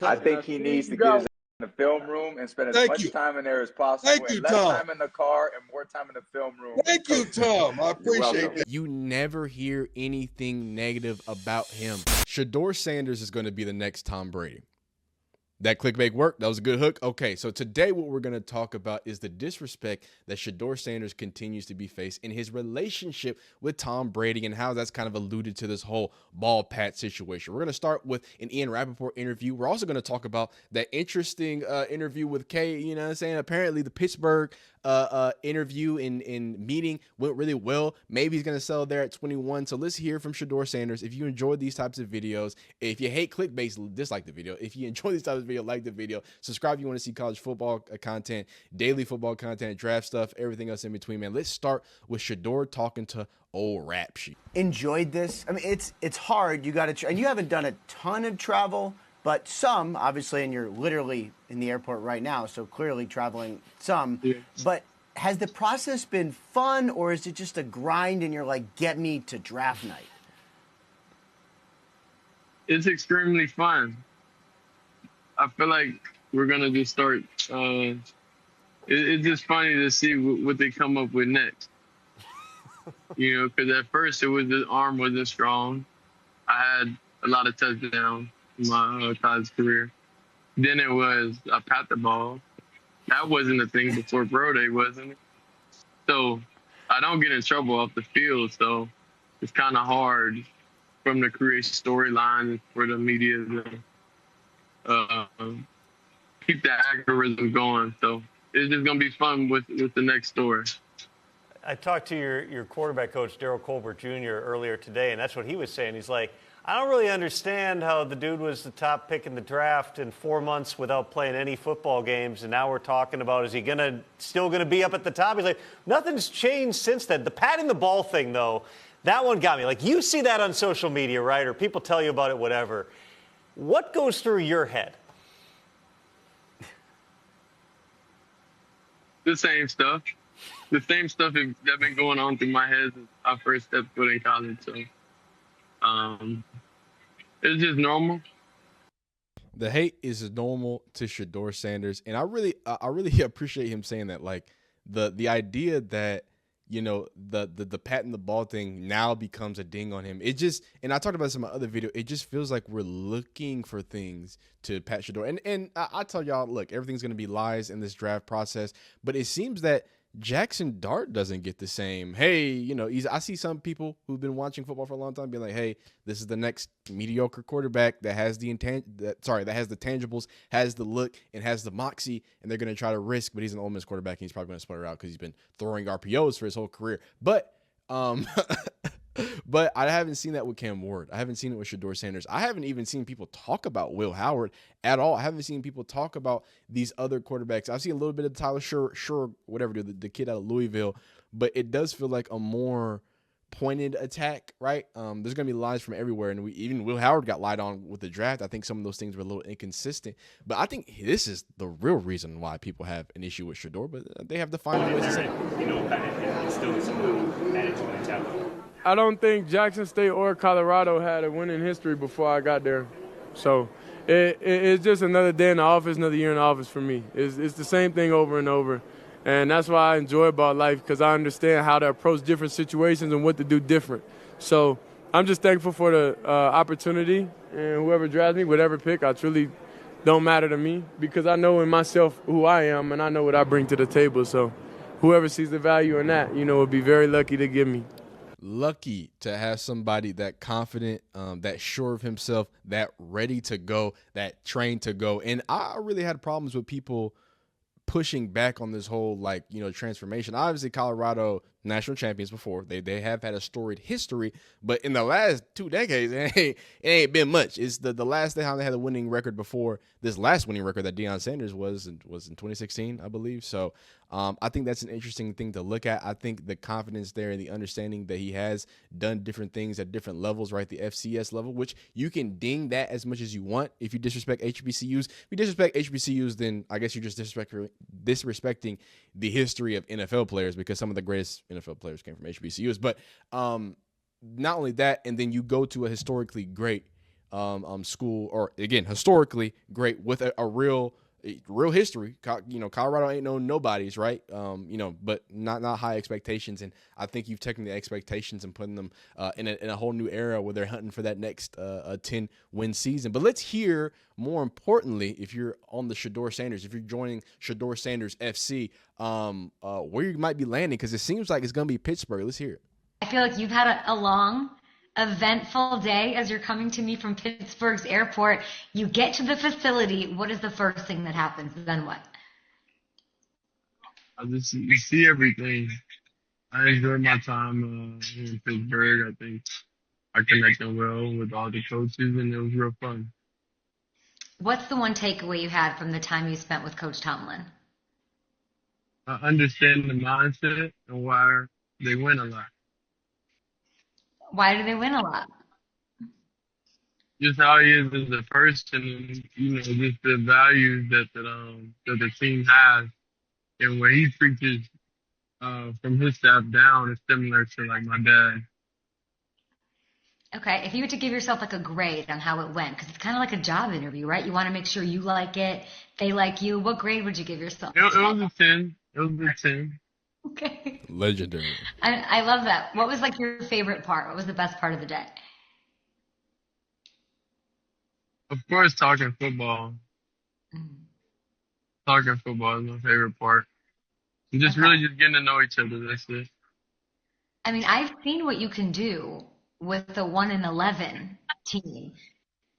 I think he needs to get his in the film room and spend as much time in there as possible, and less time in the car and more time in the film room. Thank you, Tom. I appreciate that. You never hear anything negative about him. Shedeur Sanders is going to be the next Tom Brady. That clickbait worked. That was a good hook. Okay, so today what we're going to talk about is the disrespect that Shedeur Sanders continues to be faced in his relationship with Tom Brady and how that's kind of alluded to this whole ball pat situation. We're going to start with an Ian Rappaport interview. We're also going to talk about that interesting interview with Kay. You know what I'm saying? Apparently the Pittsburgh interview in meeting went really well. Maybe he's going to sell there at 21. So let's hear from Shedeur Sanders. If you enjoyed these types of videos, if you hate clickbait, dislike the video. If you enjoy these types of videos, like the video. Subscribe if you want to see college football content, daily football content, draft stuff, everything else in between, man. Let's start with Shedeur talking to old Rap Sheet. Enjoyed this. I mean, it's hard. You got to, and you haven't done a ton of travel, but some, obviously, and you're literally in the airport right now, so clearly traveling some. Yeah. But has the process been fun, or is it just a grind and you're like, get me to draft night? It's extremely fun. I feel like we're going to just start. It's just funny to see what they come up with next. You know, because at first the arm wasn't strong. I had a lot of touchdowns in my college career. Then it was I pat the ball. That wasn't a thing before Pro Day, wasn't it? So I don't get in trouble off the field. So it's kind of hard from the create storyline for the media to keep that algorithm going. So it's just going to be fun with the next story. I talked to your quarterback coach, Daryl Colbert Jr., earlier today, and that's what he was saying. He's like, I don't really understand how the dude was the top pick in the draft in 4 months without playing any football games, and now we're talking about, is he still going to be up at the top? He's like, nothing's changed since then. The patting the ball thing, though, that one got me. Like, you see that on social media, right, or people tell you about it, whatever. What goes through your head? The same stuff. The same stuff that's been going on through my head since I first stepped foot in college. So it's just normal. The hate is normal to Shedeur Sanders, and I really appreciate him saying that. Like the idea that, you know, the patting the ball thing now becomes a ding on him. It just, and I talked about this in my other video, it just feels like we're looking for things to pat Shedeur. And I tell y'all, look, everything's going to be lies in this draft process, but it seems that Jackson Dart doesn't get the same. Hey, you know, I see some people who've been watching football for a long time being like, hey, this is the next mediocre quarterback that has the that has the tangibles, has the look, and has the moxie, and they're going to try to risk, but he's an Ole Miss quarterback, and he's probably going to sputter out because he's been throwing RPOs for his whole career. But but I haven't seen that with Cam Ward. I haven't seen it with Shedeur Sanders. I haven't even seen people talk about Will Howard at all. I haven't seen people talk about these other quarterbacks. I've seen a little bit of Tyler Sure, whatever, the kid out of Louisville, but it does feel like a more pointed attack, right? There's going to be lies from everywhere, and even Will Howard got lied on with the draft. I think some of those things were a little inconsistent, but I think this is the real reason why people have an issue with Shedeur, but they have to find ways to say, you know, kind of instilling some attitude and mentality. I don't think Jackson State or Colorado had a winning history before I got there. So it's just another day in the office, another year in the office for me. It's the same thing over and over. And that's why I enjoy about life, because I understand how to approach different situations and what to do different. So I'm just thankful for the opportunity, and whoever drafts me, whatever pick, I truly don't matter to me, because I know in myself who I am and I know what I bring to the table. So whoever sees the value in that, you know, would be very lucky to give me. Lucky to have somebody that confident, that sure of himself, that ready to go, that trained to go. And I really had problems with people pushing back on this whole, like, you know, transformation. Obviously, Colorado national champions before. They have had a storied history, but in the last 2 decades, it ain't been much. It's the last time they had a winning record before this last winning record that Deion Sanders was in 2016, I believe. So I think that's an interesting thing to look at. I think the confidence there and the understanding that he has done different things at different levels, right? The FCS level, which you can ding that as much as you want. If you disrespect HBCUs, if you disrespect HBCUs, then I guess you're just disrespecting the history of NFL players, because some of the greatest NFL players came from HBCUs. But not only that, and then you go to a historically great school, or again, historically great with a real history. You know, Colorado ain't no nobodies, right? You know, but not high expectations. And I think you've taken the expectations and putting them in a whole new era where they're hunting for that next 10-win season. But let's hear, more importantly, if you're on the Shedeur Sanders, if you're joining Shedeur Sanders FC, where you might be landing, because it seems like it's going to be Pittsburgh. Let's hear it. I feel like you've had a long, eventful day as you're coming to me from Pittsburgh's airport. You get to the facility. What is the first thing that happens? Then what? I just see everything. I enjoyed my time in Pittsburgh. I think I connected well with all the coaches, and it was real fun. What's the one takeaway you had from the time you spent with Coach Tomlin? I understand the mindset and why they win a lot. Why do they win a lot? Just how he is as a person, and you know, just the values that the team has, and what he preaches from his staff down is similar to like my dad. Okay, if you were to give yourself like a grade on how it went, because it's kind of like a job interview, right? You want to make sure you like it, they like you. What grade would you give yourself? It was a 10. It was a 10. Okay. Legendary. I love that. What was like your favorite part? What was the best part of the day? Of course, talking football. Talking football is my favorite part. And just really just getting to know each other. That's it. I mean, I've seen what you can do with the 1-11 team.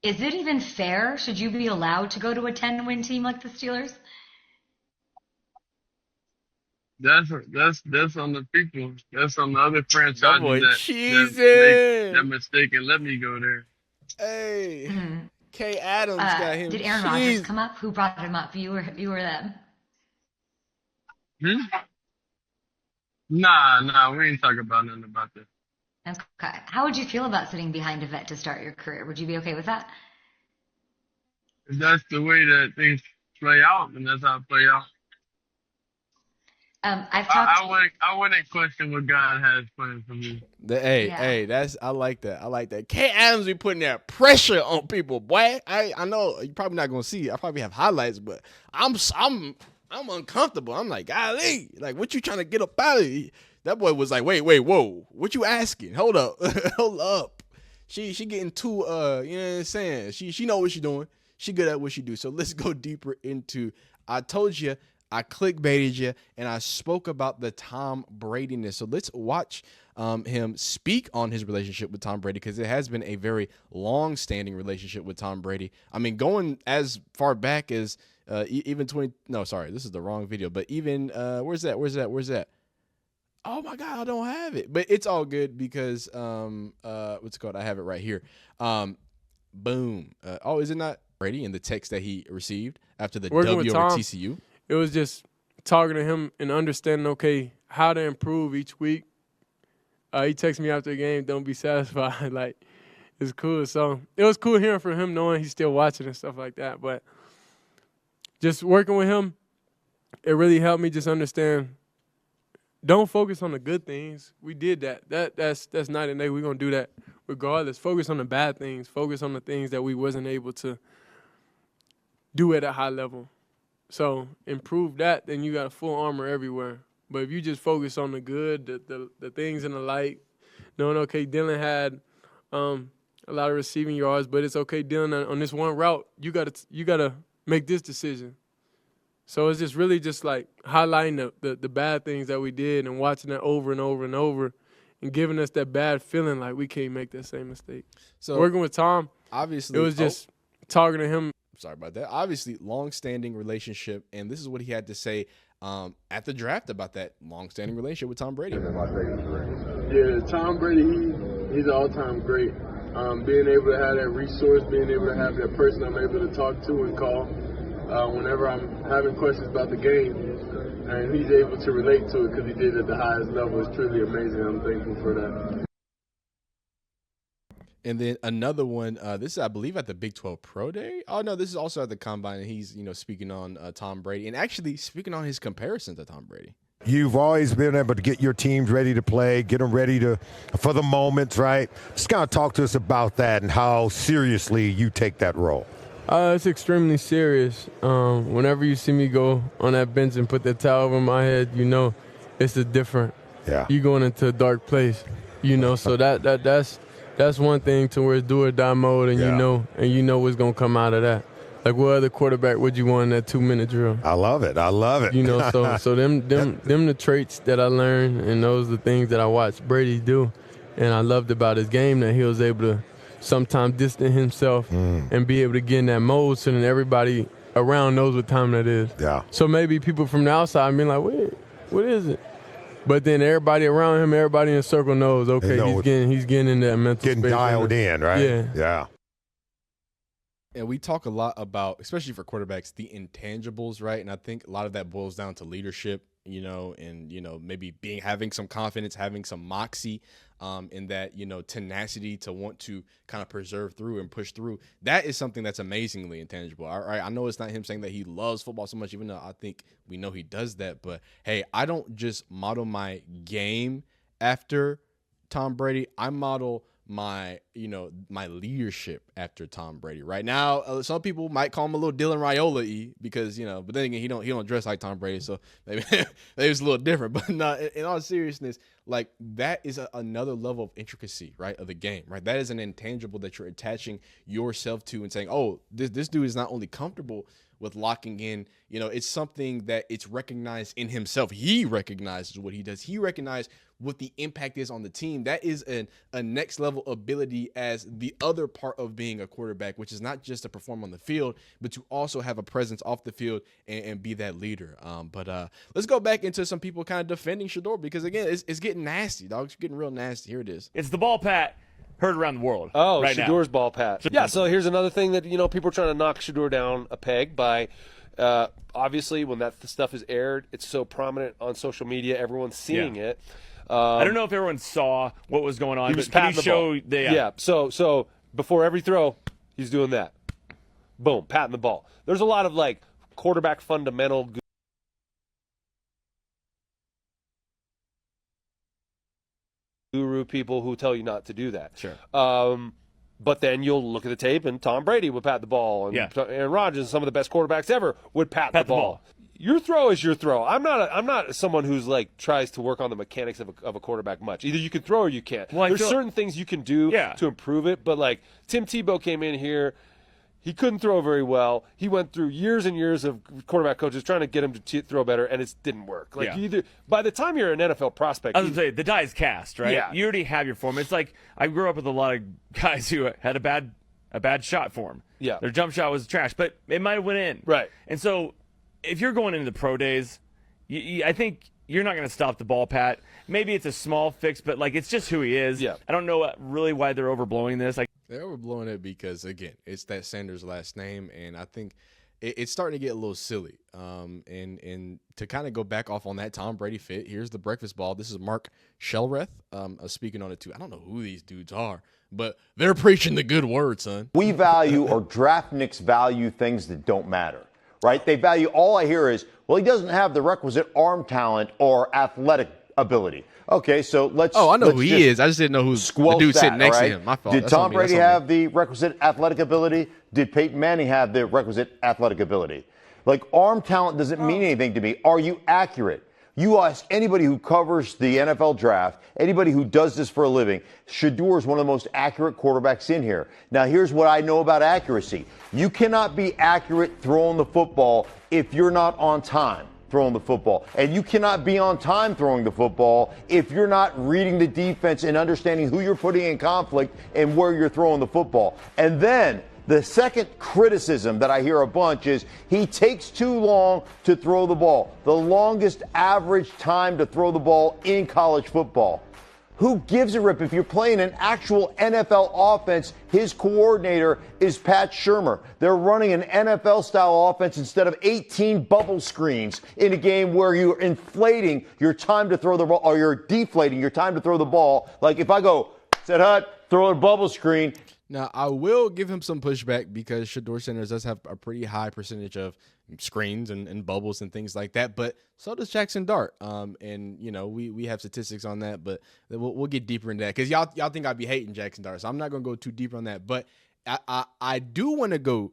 Is it even fair? Should you be allowed to go to a 10-win team like the Steelers? That's on the people. That's on the other franchises that make that mistake and let me go there. Hey, Kay Adams got him. Did Aaron Rodgers come up? Who brought him up? You or them? Nah, we ain't talking about nothing about that. Okay. How would you feel about sitting behind a vet to start your career? Would you be okay with that? If that's the way that things play out, and that's how it play out. I wouldn't question what God has planned for me. I like that. I like that. Kay Adams be putting that pressure on people, boy. I know you're probably not gonna see it. I probably have highlights, but I'm uncomfortable. I'm like, golly, like what you trying to get up out of here? That boy was like, wait, whoa, what you asking? Hold up, hold up. She getting too you know what I'm saying? She know what she doing. She good at what she do. So let's go deeper into. I told you. I clickbaited you, and I spoke about the Tom Brady-ness. So let's watch him speak on his relationship with Tom Brady, because it has been a very long-standing relationship with Tom Brady. I mean, going as far back as even 20 – no, sorry, this is the wrong video. But even where's that? Oh, my God, I don't have it. But it's all good because what's it called? I have it right here. Boom. Is it not Brady in the text that he received after the W over TCU? It was just talking to him and understanding, okay, how to improve each week. He texted me after the game, don't be satisfied. Like, it's cool. So it was cool hearing from him, knowing he's still watching and stuff like that. But just working with him, it really helped me just understand, don't focus on the good things. We did that. That's night and day. We're going to do that regardless. Focus on the bad things. Focus on the things that we wasn't able to do at a high level. So improve that, then you got a full armor everywhere. But if you just focus on the good, the things in the light, knowing, okay, Dylan had a lot of receiving yards, but it's okay, Dylan, on this one route, you gotta make this decision. So it's just really just like highlighting the bad things that we did and watching that over and over and over and giving us that bad feeling like we can't make that same mistake. So working with Tom, obviously, it was just talking to him. Sorry about that. Obviously, long-standing relationship, and this is what he had to say at the draft about that long-standing relationship with Tom Brady. Yeah, Tom Brady, he's an all-time great. Being able to have that resource, being able to have that person I'm able to talk to and call whenever I'm having questions about the game, and he's able to relate to it because he did it at the highest level. It's truly amazing. I'm thankful for that. And then another one, this is, I believe, at the Big 12 Pro Day. Oh, no, this is also at the Combine, and he's, speaking on Tom Brady and actually speaking on his comparison to Tom Brady. You've always been able to get your teams ready to play, get them ready for the moments, right? Just kind of talk to us about that and how seriously you take that role. It's extremely serious. Whenever you see me go on that bench and put that towel over my head, you know it's a different. Yeah. You going into a dark place, you know. So that's one thing to where it's do or die mode, and you know what's gonna come out of that. Like, what other quarterback would you want in that 2-minute drill? I love it. You know, so them the traits that I learned, and those are the things that I watched Brady do, and I loved about his game that he was able to sometimes distance himself and be able to get in that mode, so then everybody around knows what time that is. Yeah. So maybe people from the outside being like, "Wait, what is it?" But then everybody around him, everybody in the circle knows. Okay, he's getting in that mental space. Getting dialed in, right? Yeah. Yeah. And we talk a lot about, especially for quarterbacks, the intangibles, right? And I think a lot of that boils down to leadership, you know, and, you know, maybe having some confidence, having some moxie, in that, you know, tenacity to want to kind of preserve through and push through. That is something that's amazingly intangible. All right. I know it's not him saying that he loves football so much, even though I think we know he does that. But hey, I don't just model my game after Tom Brady. I model my leadership after Tom Brady. Right now, some people might call him a little Dylan Raiola-y because, you know, but then again, he don't dress like Tom Brady, so maybe it's a little different. But no, in all seriousness, like, that is another level of intricacy, right, of the game, right? That is an intangible that you're attaching yourself to and saying, oh, this dude is not only comfortable with locking in, you know, it's something that it's recognized in himself. He recognizes what he does. He recognized what the impact is on the team. That is a next level ability as the other part of being a quarterback, which is not just to perform on the field, but to also have a presence off the field and be that leader. But let's go back into some people kind of defending Shedeur, because again, it's getting nasty, dog. It's getting real nasty. Here it is. It's the ball pat heard around the world. Oh, right Shedeur's now. Ball pat. Yeah, so here's another thing that, you know, people are trying to knock Shedeur down a peg by, obviously, when that stuff is aired, it's so prominent on social media, everyone's seeing it. I don't know if everyone saw what was going on, he was but can you patting show the ball. Yeah, so before every throw, he's doing that. Boom, patting the ball. There's a lot of, like, quarterback fundamental guru people who tell you not to do that. Sure. But then you'll look at the tape, and Tom Brady would pat the ball, and Aaron Rodgers, some of the best quarterbacks ever, would pat the ball. Your throw is your throw. I'm not someone who's like tries to work on the mechanics of a quarterback much. Either you can throw or you can't. Well, there's certain things you can do to improve it, but like Tim Tebow came in here, he couldn't throw very well. He went through years and years of quarterback coaches trying to get him to throw better, and it didn't work. Like by the time you're an NFL prospect, I was going to say, the die is cast, right? Yeah. You already have your form. It's like I grew up with a lot of guys who had a bad shot form. Yeah. Their jump shot was trash, but it might have went in. Right. And so if you're going into the pro days, I think you're not going to stop the ball pat. Maybe it's a small fix, but like it's just who he is. Yeah. I don't know really why they're overblowing this. Like, they're overblowing it because, again, it's that Sanders last name, and I think it's starting to get a little silly. And to kind of go back off on that Tom Brady fit, here's the breakfast ball. This is Mark Shelreth speaking on it too. I don't know who these dudes are, but they're preaching the good word, son. We value, or draftniks value, things that don't matter, right? They value, all I hear is, well, he doesn't have the requisite arm talent or athletic ability. Okay, so let's. Oh, I know who he is. I just didn't know who's the dude sitting next to him. My fault. Did Tom Brady have the requisite athletic ability? Did Peyton Manning have the requisite athletic ability? Like, arm talent doesn't mean anything to me. Are you accurate? You ask anybody who covers the NFL draft, anybody who does this for a living, Shedeur is one of the most accurate quarterbacks in here. Now, here's what I know about accuracy. You cannot be accurate throwing the football if you're not on time throwing the football. And you cannot be on time throwing the football if you're not reading the defense and understanding who you're putting in conflict and where you're throwing the football. And then the second criticism that I hear a bunch is he takes too long to throw the ball. The longest average time to throw the ball in college football. Who gives a rip? If you're playing an actual NFL offense, his coordinator is Pat Shurmur. They're running an NFL-style offense instead of 18 bubble screens in a game where you're inflating your time to throw the ball, or you're deflating your time to throw the ball. Like if I go, set hut, throw a bubble screen, Now, I will give him some pushback because Shedeur Sanders does have a pretty high percentage of screens and bubbles and things like that, but so does Jackson Dart. And, you know, we have statistics on that, but we'll get deeper into that because y'all think I'd be hating Jackson Dart, so I'm not going to go too deep on that. But I do want to go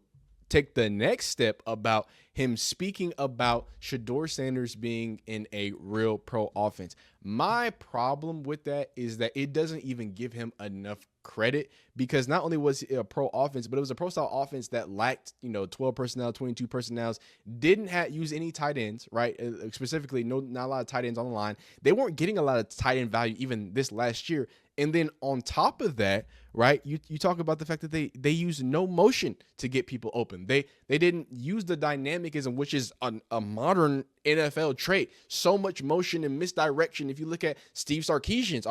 take the next step about him speaking about Shedeur Sanders being in a real pro offense. My problem with that is that it doesn't even give him enough credit because not only was it a pro offense, but it was a pro style offense that lacked, 12 personnel, 22 personnels, didn't use any tight ends, right? Specifically, not a lot of tight ends on the line. They weren't getting a lot of tight end value even this last year. And then on top of that, right, you talk about the fact that they used no motion to get people open. They didn't use the dynamicism, which is a modern NFL trait. So much motion and misdirection. If you look at Steve Sarkisian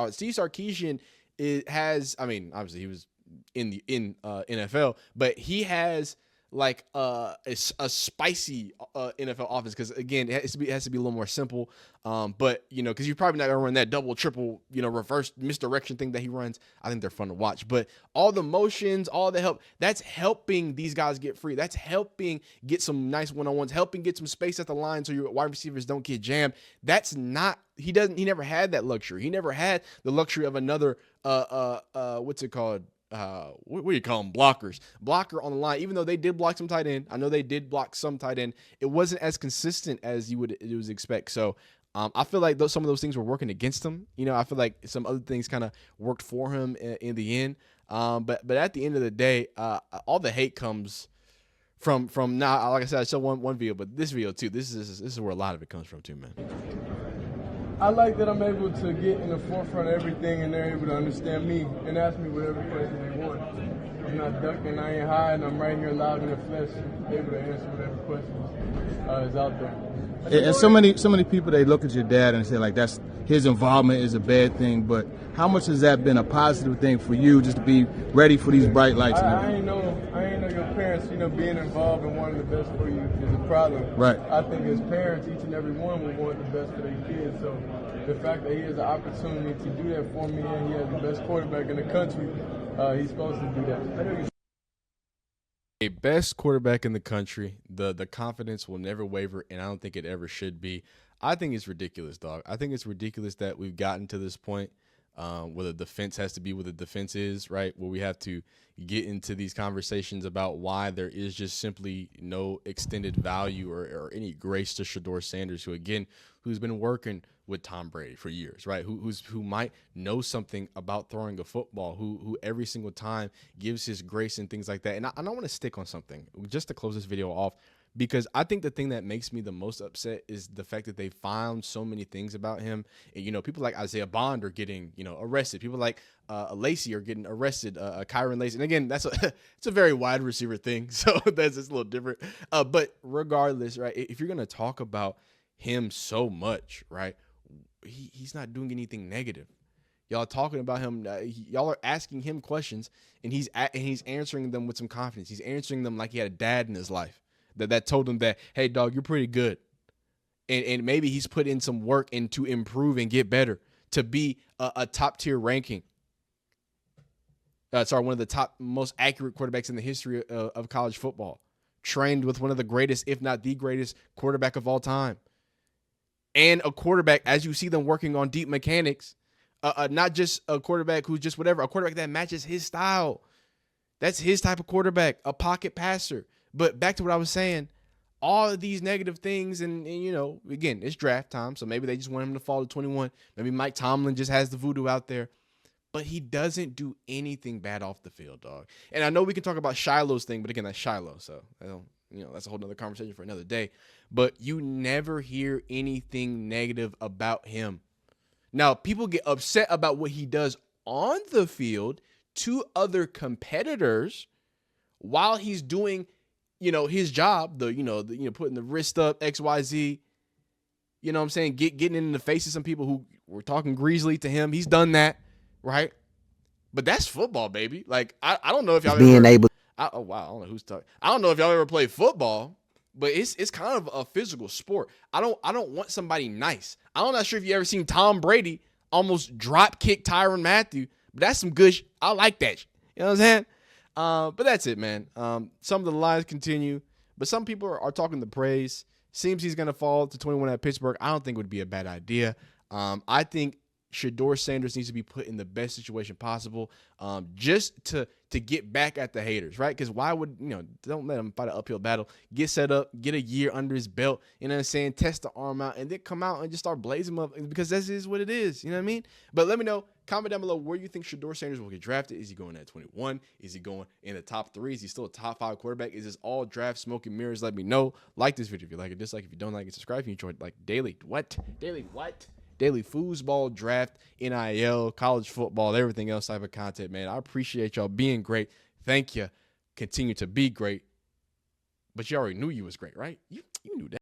obviously he was in NFL, but he has like a spicy NFL offense because again it has to be a little more simple. But because you're probably not gonna run that double, triple, reverse misdirection thing that he runs. I think they're fun to watch. But all the motions, all the help, that's helping these guys get free. That's helping get some nice one-on-ones, helping get some space at the line so your wide receivers don't get jammed. That's not he never had that luxury. He never had the luxury of another what's it called? What do you call them? Blocker on the line. Even though they did block some tight end, I know they did block some tight end. It wasn't as consistent as you would expect. So I feel like some of those things were working against him. I feel like some other things kind of worked for him in the end. But at the end of the day, all the hate comes from now. Like I said, I showed one video, but this video too. This is where a lot of it comes from too, man. I like that I'm able to get in the forefront of everything and they're able to understand me and ask me whatever question they want. I'm not ducking, I ain't hiding, I'm right here loud in the flesh, able to answer whatever questions is out there. And so many people, they look at your dad and say like that's his involvement is a bad thing, but how much has that been a positive thing for you just to be ready for these bright lights? I ain't know your parents, being involved and wanting the best for you is a problem. Right. I think as parents, each and every one will want the best for their kids. So the fact that he has an opportunity to do that for me and he has the best quarterback in the country, he's supposed to do that. A best quarterback in the country, the confidence will never waver, and I don't think it ever should be. I think it's ridiculous, dog. I think it's ridiculous that we've gotten to this point where the defense has to be what the defense is, right? Where we have to get into these conversations about why there is just simply no extended value or any grace to Shedeur Sanders, who's been working with Tom Brady for years, right? Who might know something about throwing a football, who every single time gives his grace and things like that. And I want to stick on something just to close this video off, because I think the thing that makes me the most upset is the fact that they found so many things about him. And, people like Isaiah Bond are getting, arrested. People like Lacey are getting arrested, Kyron Lacey. And again, it's a very wide receiver thing. So that's just a little different. But regardless, right, if you're going to talk about him so much, right, he's not doing anything negative. Y'all are talking about him. Y'all are asking him questions, and he's answering them with some confidence. He's answering them like he had a dad in his life that told him that, hey, dog, you're pretty good. And maybe he's put in some work and to improve and get better to be a top-tier ranking. One of the top, most accurate quarterbacks in the history of college football. Trained with one of the greatest, if not the greatest, quarterback of all time. And a quarterback, as you see them working on deep mechanics, not just a quarterback who's just whatever, a quarterback that matches his style. That's his type of quarterback, a pocket passer. But back to what I was saying, all of these negative things, and again, it's draft time, so maybe they just want him to fall to 21. Maybe Mike Tomlin just has the voodoo out there. But he doesn't do anything bad off the field, dog. And I know we can talk about Shiloh's thing, but again, that's Shiloh, so that's a whole nother conversation for another day. But you never hear anything negative about him. Now, people get upset about what he does on the field to other competitors while he's doing, his job, putting the wrist up, XYZ, you know what I'm saying? Getting in the face of some people who were talking greasily to him. He's done that, right? But that's football, baby. Like, I don't know if y'all I don't know who's talking. I don't know if y'all ever played football, but it's kind of a physical sport. I don't want somebody nice. I'm not sure if you ever seen Tom Brady almost drop kick Tyrann Mathieu, but that's some good I like that. You know what I'm saying? But that's it, man. Some of the lines continue, but some people are talking the praise. Seems he's going to fall to 21 at Pittsburgh. I don't think it would be a bad idea. I think Shedeur Sanders needs to be put in the best situation possible, just to get back at the haters, right? Because why would, don't let him fight an uphill battle. Get set up, get a year under his belt, you know what I'm saying? Test the arm out, and then come out and just start blazing him up, because that is what it is, you know what I mean? But let me know, comment down below where you think Shedeur Sanders will get drafted. Is he going at 21? Is he going in the top 3? Is he still a top 5 quarterback? Is this all draft smoke and mirrors? Let me know. Like this video if you like it, dislike if you don't like it, subscribe if you enjoyed daily foosball, draft, NIL, college football, everything else type of content, man. I appreciate y'all being great. Thank you. Continue to be great. But you already knew you was great, right? You knew that.